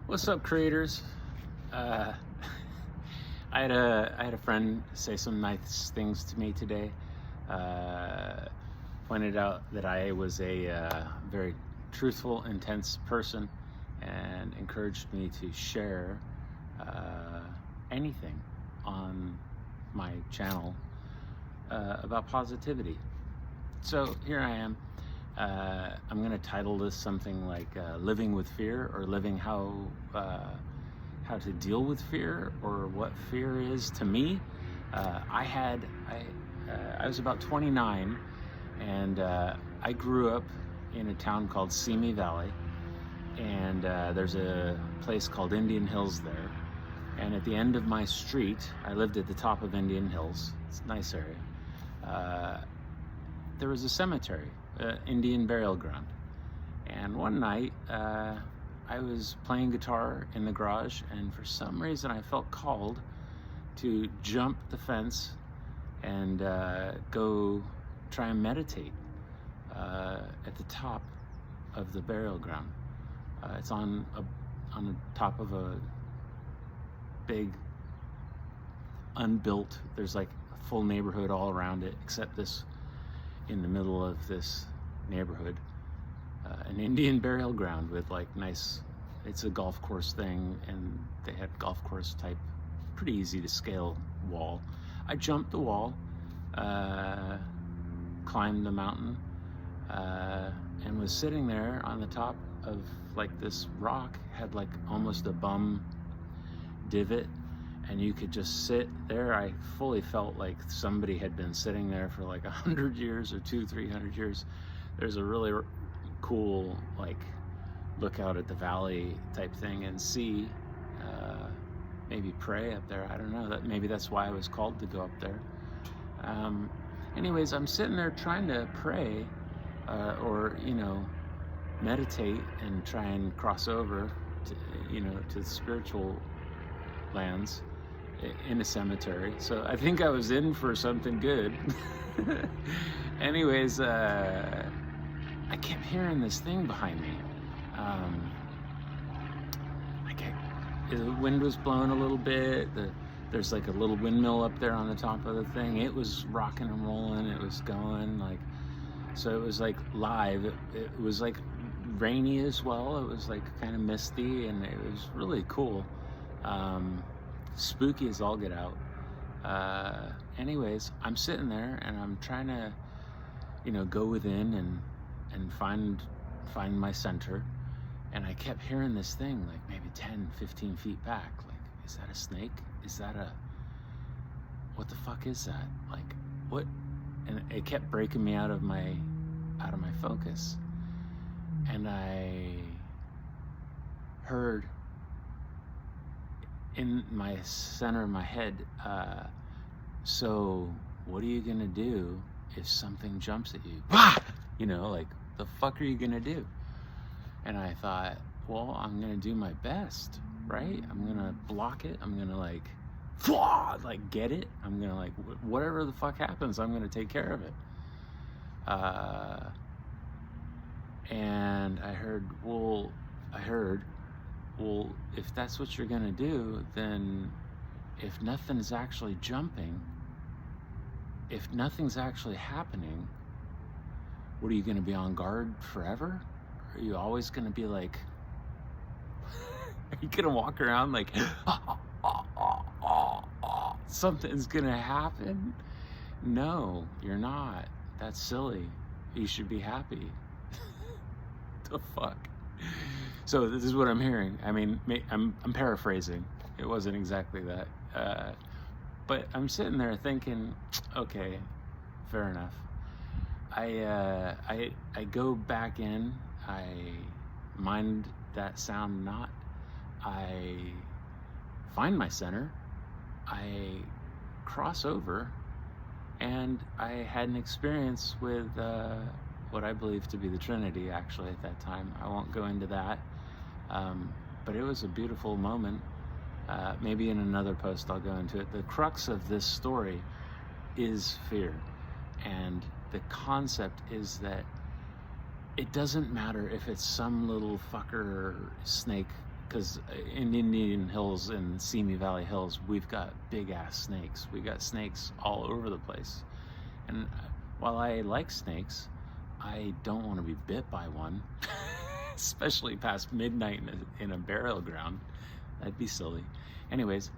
What's up, creators? Uh, I had a friend say some nice things to me today. Uh, Pointed out that I was a very truthful, intense person, and encouraged me to share anything on my channel about positivity. So here I am. I'm going to title this something like "Living with Fear" or "Living how to deal with fear," or what fear is to me. I was about 29, and I grew up in a town called Simi Valley, and there's a place called Indian Hills there. And at the end of my street, I lived at the top of Indian Hills. It's a nice area. There was a cemetery, Indian burial ground. And one night, I was playing guitar in the garage, and for some reason I felt called to jump the fence and go try and meditate at the top of the burial ground. It's on the top of a big unbuilt, there's like a full neighborhood all around it, except this, in the middle of this neighborhood, an Indian burial ground with like nice, it's a golf course thing, and they had golf course type, pretty easy to scale wall. I jumped the wall, climbed the mountain, and was sitting there on the top of like this rock, had like almost a bum divot, and you could just sit there. I fully felt like somebody had been sitting there for like 100 years or 300 years. There's a really cool like look out at the valley type thing and see, maybe pray up there. I don't know, that maybe that's why I was called to go up there. Anyways, I'm sitting there trying to pray, or meditate and try and cross over to the spiritual lands in a cemetery. So I think I was in for something good. Anyways, I kept hearing this thing behind me. The wind was blowing a little bit. There's like a little windmill up there on the top of the thing. It was rocking and rolling. It was going like, so it was like live. It was like rainy as well. It was like kind of misty, and it was really cool. Spooky as all get out. Anyways, I'm sitting there and I'm trying to, go within and find my center. And I kept hearing this thing like maybe 10, 15 feet back. Like, is that a snake? Is that what the fuck is that? Like, what? And it kept breaking me out of my focus. And I heard in my center of my head, so what are you gonna do if something jumps at you? Like, the fuck are you gonna do? And I thought, well, I'm gonna do my best, right? I'm gonna block it. I'm gonna like get it. I'm gonna like, whatever the fuck happens, I'm gonna take care of it. And I heard, well, if that's what you're gonna do, then if nothing's actually jumping, if nothing's actually happening, what are you gonna be on guard forever? Are you always gonna be like, are you gonna walk around like, something's gonna happen? No, you're not. That's silly. You should be happy. The fuck? So this is what I'm hearing. I mean, I'm paraphrasing. It wasn't exactly that. But I'm sitting there thinking, okay, fair enough. I go back in. I mind that sound not. I find my center. I cross over, and I had an experience with what I believe to be the Trinity, actually, at that time. I won't go into that, but it was a beautiful moment. Maybe in another post I'll go into it. The crux of this story is fear, and the concept is that it doesn't matter if it's some little fucker snake because in Indian Hills and Simi Valley Hills, we've got big ass snakes. We got snakes all over the place. And while I like snakes, I don't want to be bit by one, especially past midnight in a burial ground. That'd be silly. Anyways,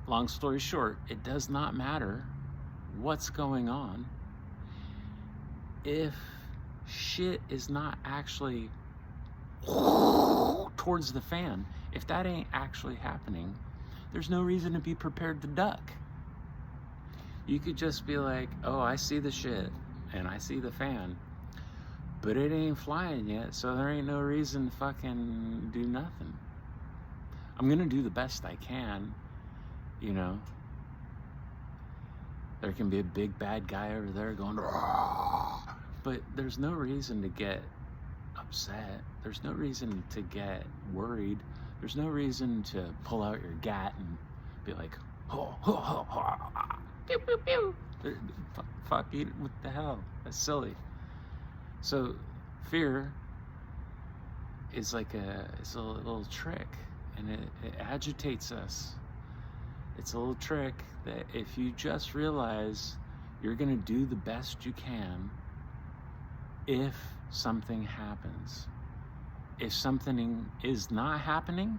long story short, it does not matter what's going on if shit is not actually towards the fan. If that ain't actually happening, there's no reason to be prepared to duck. You could just be like, oh, I see the shit and I see the fan, but it ain't flying yet, so there ain't no reason to fucking do nothing. I'm gonna do the best I can, you know. There can be a big bad guy over there going, but there's no reason to get upset. There's no reason to get worried. There's no reason to pull out your gat and be like, pew, pew, pew. Fuck you, what the hell? That's silly. So fear is like it's a little trick, and it agitates us. It's a little trick that if you just realize you're gonna do the best you can if something happens. If something is not happening,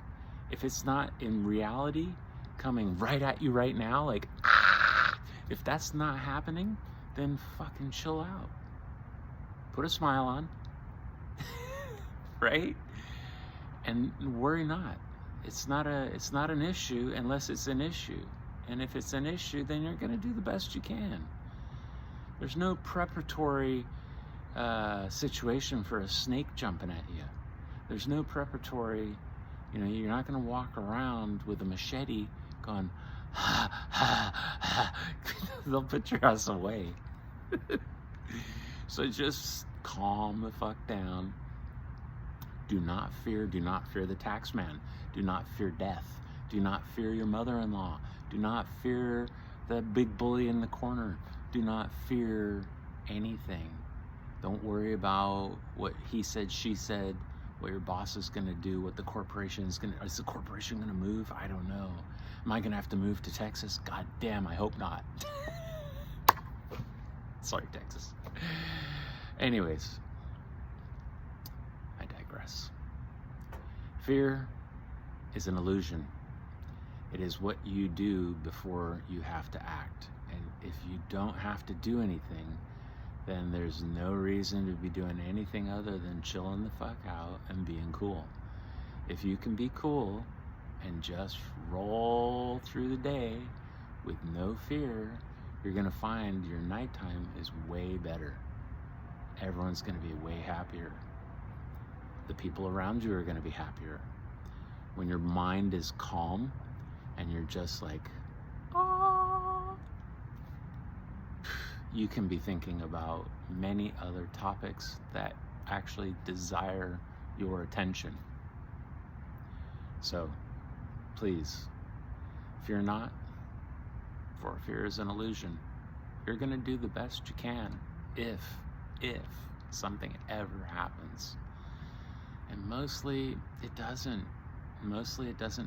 if it's not in reality coming right at you right now, like, if that's not happening, then fucking chill out. Put a smile on, right? And worry not. It's not an issue unless it's an issue. And if it's an issue, then you're gonna do the best you can. There's no preparatory situation for a snake jumping at you. There's no preparatory, you know, you're not gonna walk around with a machete going, ha, ha, ha. They'll put your ass away. So just calm the fuck down. Do not fear the tax man. Do not fear death. Do not fear your mother-in-law. Do not fear that big bully in the corner. Do not fear anything. Don't worry about what he said, she said, what your boss is gonna do, what the corporation is gonna, is the corporation gonna move? I don't know. Am I gonna have to move to Texas? God damn, I hope not. Sorry, Texas. Anyways, I digress. Fear is an illusion. It is what you do before you have to act. And if you don't have to do anything, then there's no reason to be doing anything other than chilling the fuck out and being cool. If you can be cool and just roll through the day with no fear, you're gonna find your nighttime is way better. Everyone's gonna be way happier. The people around you are gonna be happier. When your mind is calm and you're just like, ah, you can be thinking about many other topics that actually desire your attention. So please, fear not, for fear is an illusion. You're gonna do the best you can if something ever happens. And mostly it doesn't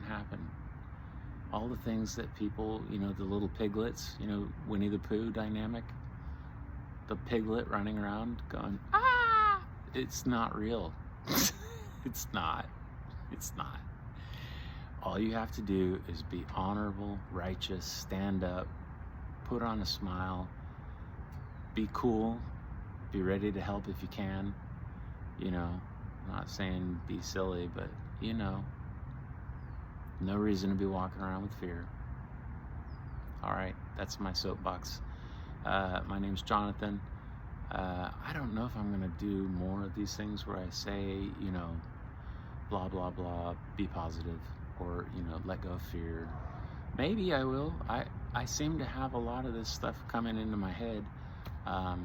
happen. All the things that people, you know, the little piglets, you know, Winnie the Pooh dynamic, the piglet running around going, ah, it's not real. It's not. All you have to do is be honorable, righteous, stand up, put on a smile, be cool, be ready to help if you can. You know, I'm not saying be silly, but you know, no reason to be walking around with fear. All right, that's my soapbox. My name's Jonathan. I don't know if I'm gonna do more of these things where I say, you know, blah, blah, blah, be positive, or, you know, let go of fear. Maybe I will. I seem to have a lot of this stuff coming into my head. I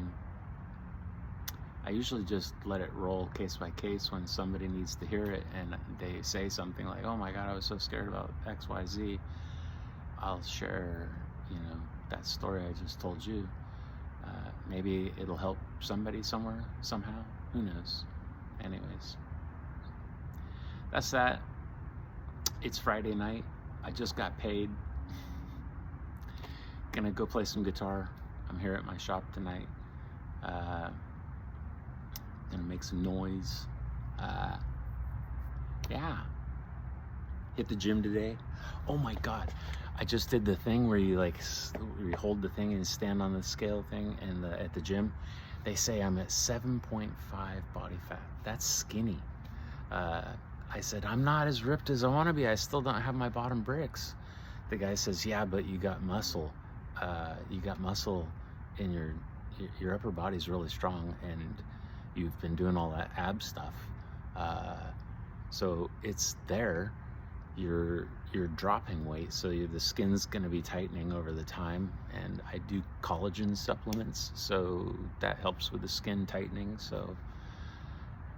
usually just let it roll case by case when somebody needs to hear it and they say something like, oh my God, I was so scared about XYZ. I'll share, you know, that story I just told you. Maybe it'll help somebody somewhere, somehow. Who knows? Anyways, that's that. It's Friday night. I just got paid. Gonna go play some guitar. I'm here at my shop tonight. Gonna make some noise. Yeah. Hit the gym today. Oh my God. I just did the thing where you hold the thing and stand on the scale thing, and at the gym, they say I'm at 7.5 body fat. That's skinny. I said, I'm not as ripped as I want to be. I still don't have my bottom bricks. The guy says, yeah, but you got muscle. You got muscle in your upper body's really strong, and you've been doing all that ab stuff. So it's there. You're dropping weight, so the skin's going to be tightening over the time, and I do collagen supplements, so that helps with the skin tightening. So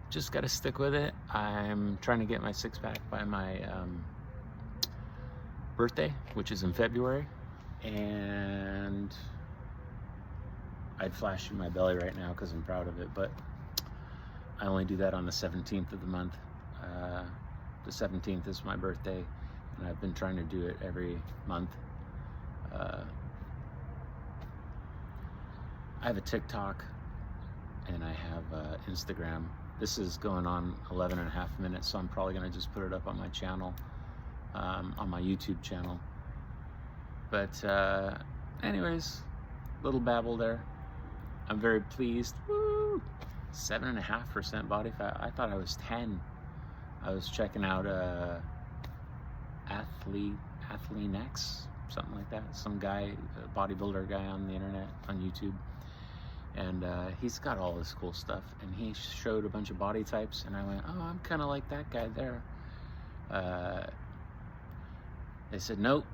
just got to stick with it. I'm trying to get my six-pack by my birthday, which is in February, and I'd flash in my belly right now because I'm proud of it, but I only do that on the 17th of the month. The 17th is my birthday, and I've been trying to do it every month. I have a TikTok, and I have Instagram. This is going on 11 and a half minutes, so I'm probably going to just put it up on my channel, on my YouTube channel. But anyways, little babble there. I'm very pleased. Woo! 7.5% body fat. I thought I was 10. I was checking out Athlean-X, something like that. Some guy, a bodybuilder guy on the internet, on YouTube. And he's got all this cool stuff. And he showed a bunch of body types, and I went, oh, I'm kind of like that guy there. They said, nope,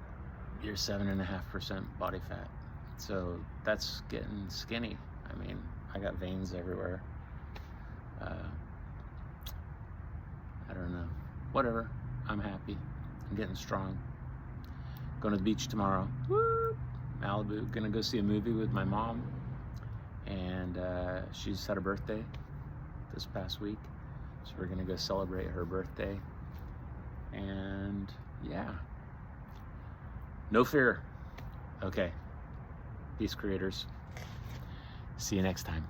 you're 7.5% body fat. So that's getting skinny. I mean, I got veins everywhere. I don't know. Whatever. I'm happy. I'm getting strong. Going to the beach tomorrow. Woo! Malibu. Gonna go see a movie with my mom. And she's had a birthday this past week. So we're gonna go celebrate her birthday. And yeah. No fear. Okay. Peace, creators. See you next time.